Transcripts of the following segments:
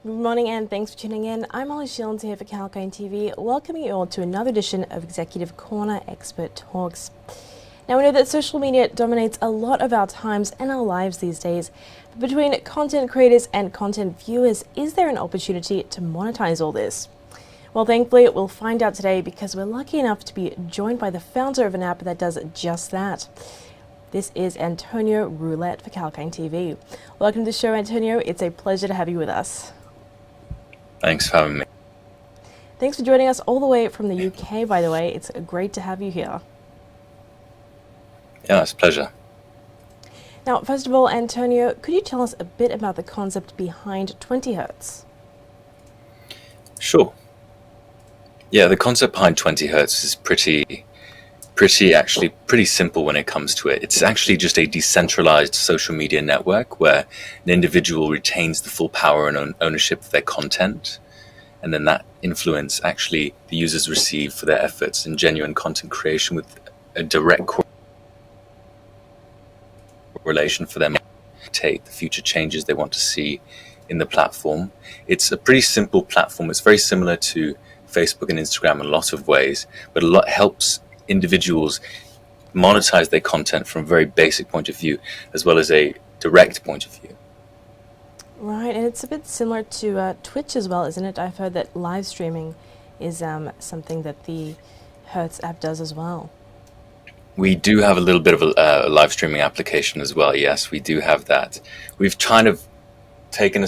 Good morning and thanks for tuning in. I'm Ollie Shields here for Kalkine TV, welcoming you all to another edition of Executive Corner Expert Talks. Now we know that social media dominates a lot of our times and our lives these days. But between content creators and content viewers, is there an opportunity to monetize all this? Well, thankfully, we'll find out today because we're lucky enough to be joined by the founder of an app that does just that. This is Antonio Roulet for Kalkine TV. Welcome to the show, Antonio. It's a pleasure to have you with us. Thanks for having me. Thanks for joining us all the way from the UK, by the way. It's great to have you here. Yeah, it's a pleasure. Now, first of all, Antonio, could you tell us a bit about the concept behind 20 Hertz? Sure. Yeah, the concept behind 20 Hertz is pretty simple when it comes to it. It's actually just a decentralized social media network where an individual retains the full power and ownership of their content. And then that influence actually the users receive for their efforts in genuine content creation with a direct correlation for them to dictate the future changes they want to see in the platform. It's a pretty simple platform. It's very similar to Facebook and Instagram in a lot of ways, but a lot helps individuals monetize their content from a very basic point of view as well as a direct point of view. Right, and it's a bit similar to Twitch as well, isn't it? I've heard that live streaming is something that the Hertz app does as well. We do have a little bit of a live streaming application as well. Yes, we do have that. We've kind of taken a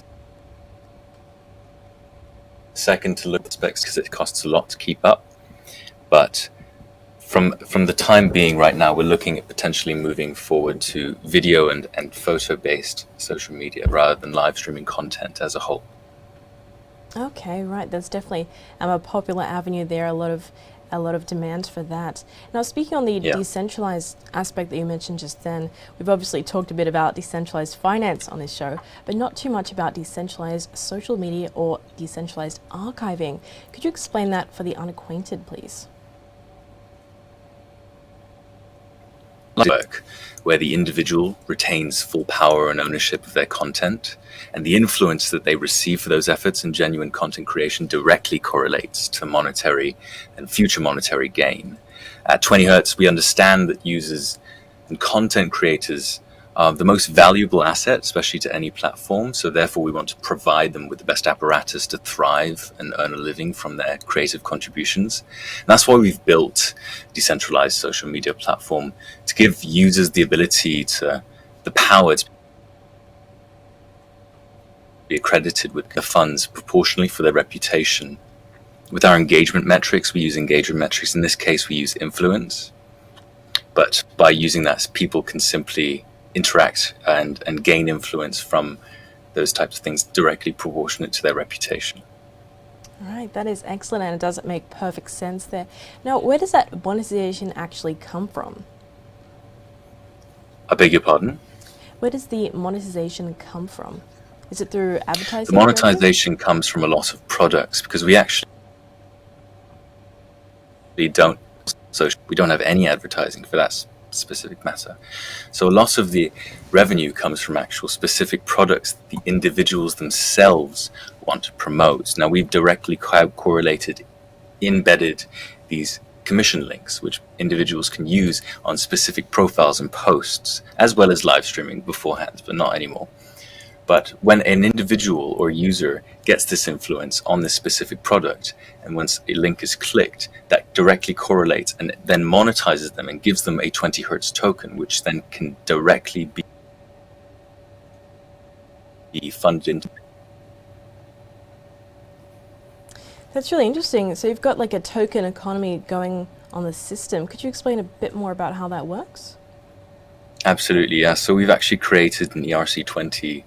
second to look at the specs because it costs a lot to keep up. But from the time being right now, we're looking at potentially moving forward to video and photo-based social media rather than live streaming content as a whole. Okay, right. That's definitely a popular avenue there. A lot of demand for that. Now, speaking on the decentralized aspect that you mentioned just then, we've obviously talked a bit about decentralized finance on this show, but not too much about decentralized social media or decentralized archiving. Could you explain that for the unacquainted, please? Work where the individual retains full power and ownership of their content, and the influence that they receive for those efforts in genuine content creation directly correlates to monetary and future monetary gain. At 20 Hertz, we understand that users and content creators are the most valuable asset, especially to any platform. So therefore, we want to provide them with the best apparatus to thrive and earn a living from their creative contributions. And that's why we've built a decentralized social media platform to give users the ability to, the power to be accredited with the funds proportionally for their reputation. With our engagement metrics, we use engagement metrics. In this case, we use influence. But by using that, people can simply interact and gain influence from those types of things directly proportionate to their reputation. All right, that is excellent, and it does make perfect sense there. Now, where does that monetization actually come from? I beg your pardon? Where does the monetization come from? Is it through advertising? The monetization comes from a lot of products because we actually don't have any advertising for that specific matter. So a lot of the revenue comes from actual specific products that the individuals themselves want to promote. Now, we've directly embedded these commission links, which individuals can use on specific profiles and posts, as well as live streaming beforehand, but not anymore. But when an individual or user gets this influence on this specific product, and once a link is clicked, that directly correlates and then monetizes them and gives them a 20 Hertz token, which then can directly be funded into. That's really interesting. So you've got like a token economy going on the system. Could you explain a bit more about how that works? Absolutely, yeah. So we've actually created an ERC20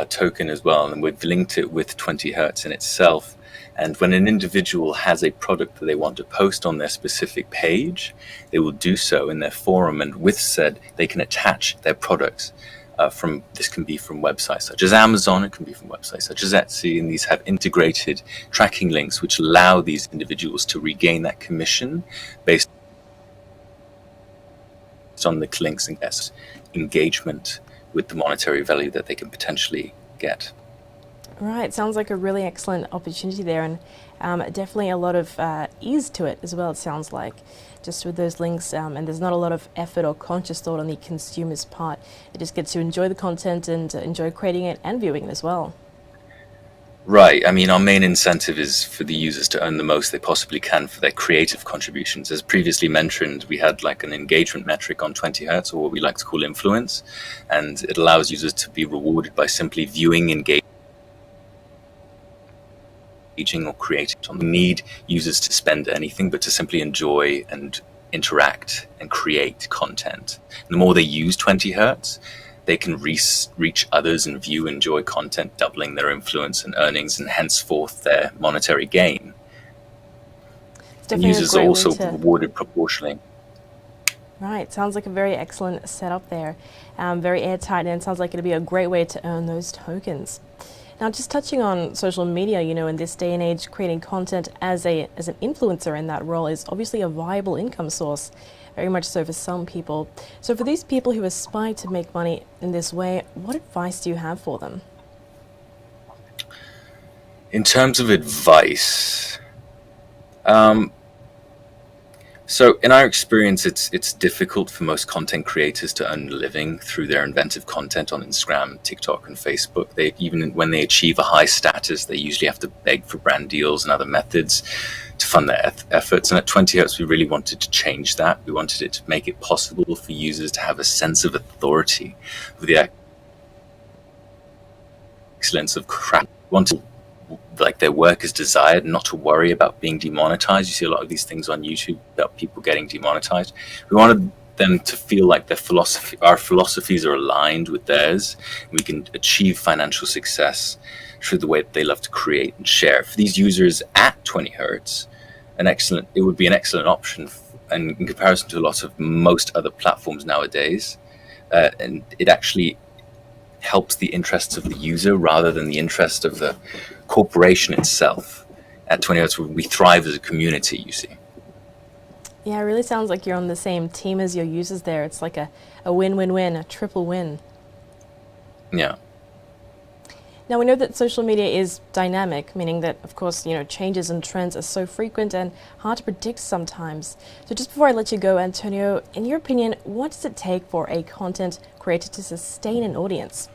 token as well, and we've linked it with 20 Hertz in itself. And when an individual has a product that they want to post on their specific page, they will do so in their forum, and with said, they can attach their products this can be from websites such as Amazon, it can be from websites such as Etsy, and these have integrated tracking links which allow these individuals to regain that commission based on the links and engagement with the monetary value that they can potentially get. Right, sounds like a really excellent opportunity there, and definitely a lot of ease to it as well, it sounds like, just with those links, and there's not a lot of effort or conscious thought on the consumer's part. They just get to enjoy the content and enjoy creating it and viewing it as well. Right. I mean, our main incentive is for the users to earn the most they possibly can for their creative contributions. As previously mentioned, we had like an engagement metric on 20 hertz, or what we like to call influence, and it allows users to be rewarded by simply viewing, engaging, or creating. We don't need users to spend anything, but to simply enjoy and interact and create content. And the more they use 20 hertz, they can reach others and view, enjoy content, doubling their influence and earnings, and henceforth their monetary gain. And users are also rewarded proportionally. Right, sounds like a very excellent setup there, very airtight, and it sounds like it'll be a great way to earn those tokens. Now, just touching on social media, in this day and age, creating content as an influencer in that role is obviously a viable income source, very much so for some people. So for these people who aspire to make money in this way, what advice do you have for them? In terms of advice, so in our experience, it's difficult for most content creators to earn a living through their inventive content on Instagram, TikTok, and Facebook. Even when they achieve a high status, they usually have to beg for brand deals and other methods to fund their efforts. And at 20 Hertz, we really wanted to change that. We wanted it to make it possible for users to have a sense of authority with the excellence of craft. We wanted like their work is desired, not to worry about being demonetized. You see a lot of these things on YouTube about people getting demonetized. We wanted them to feel like our philosophies are aligned with theirs. We can achieve financial success through the way that they love to create and share. For these users at 20 hertz, it would be an excellent option, and in comparison to a lot of most other platforms nowadays, and it actually helps the interests of the user rather than the interest of the corporation itself. At 20 hertz, we thrive as a community, you see. Yeah, it really sounds like you're on the same team as your users there. It's like a win-win-win, a triple win. Yeah. Now, we know that social media is dynamic, meaning that, of course, changes and trends are so frequent and hard to predict sometimes. So just before I let you go, Antonio, in your opinion, what does it take for a content creator to sustain an audience?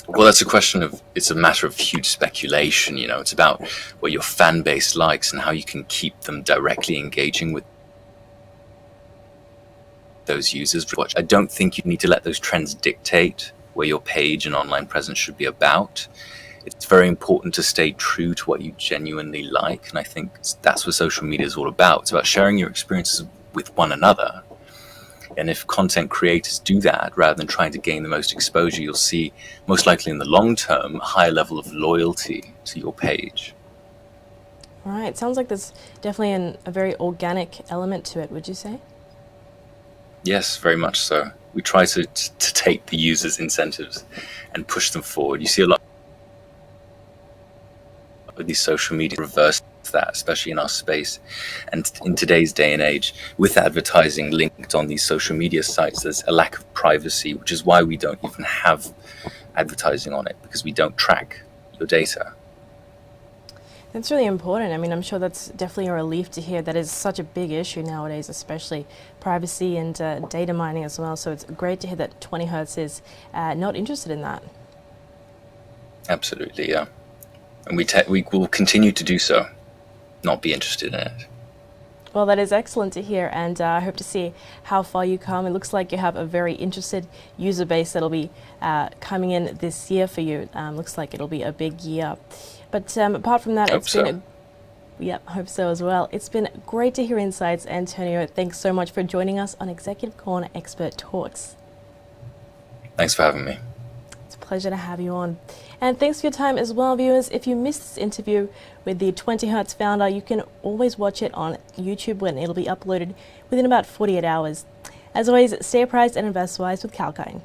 Well, it's a matter of huge speculation. It's about what your fan base likes and how you can keep them directly engaging with those users. I don't think you need to let those trends dictate where your page and online presence should be about. It's very important to stay true to what you genuinely like, and I think that's what social media is all about. It's about sharing your experiences with one another. And if content creators do that, rather than trying to gain the most exposure, you'll see, most likely in the long term, a higher level of loyalty to your page. All right, sounds like there's definitely a very organic element to it, would you say? Yes, very much so. We try to take the users' incentives and push them forward. You see a lot of these social media reverse that, especially in our space. And in today's day and age, with advertising linked on these social media sites, there's a lack of privacy, which is why we don't even have advertising on it, because we don't track your data. That's really important. I mean, I'm sure that's definitely a relief to hear. That is such a big issue nowadays, especially privacy and data mining as well. So it's great to hear that 20 Hertz is not interested in that. Absolutely, yeah. And we will continue to do so, not be interested in it. Well, that is excellent to hear, and I hope to see how far you come. It looks like you have a very interested user base that'll be coming in this year for you. Looks like it'll be a big year. But apart from that, hope so as well. It's been great to hear insights, Antonio. Thanks so much for joining us on Executive Corner Expert Talks. Thanks for having me. It's a pleasure to have you on. And thanks for your time as well, viewers. If you missed this interview with the 20 Hertz founder, you can always watch it on YouTube when it'll be uploaded within about 48 hours. As always, stay apprised and invest wise with Kalkine.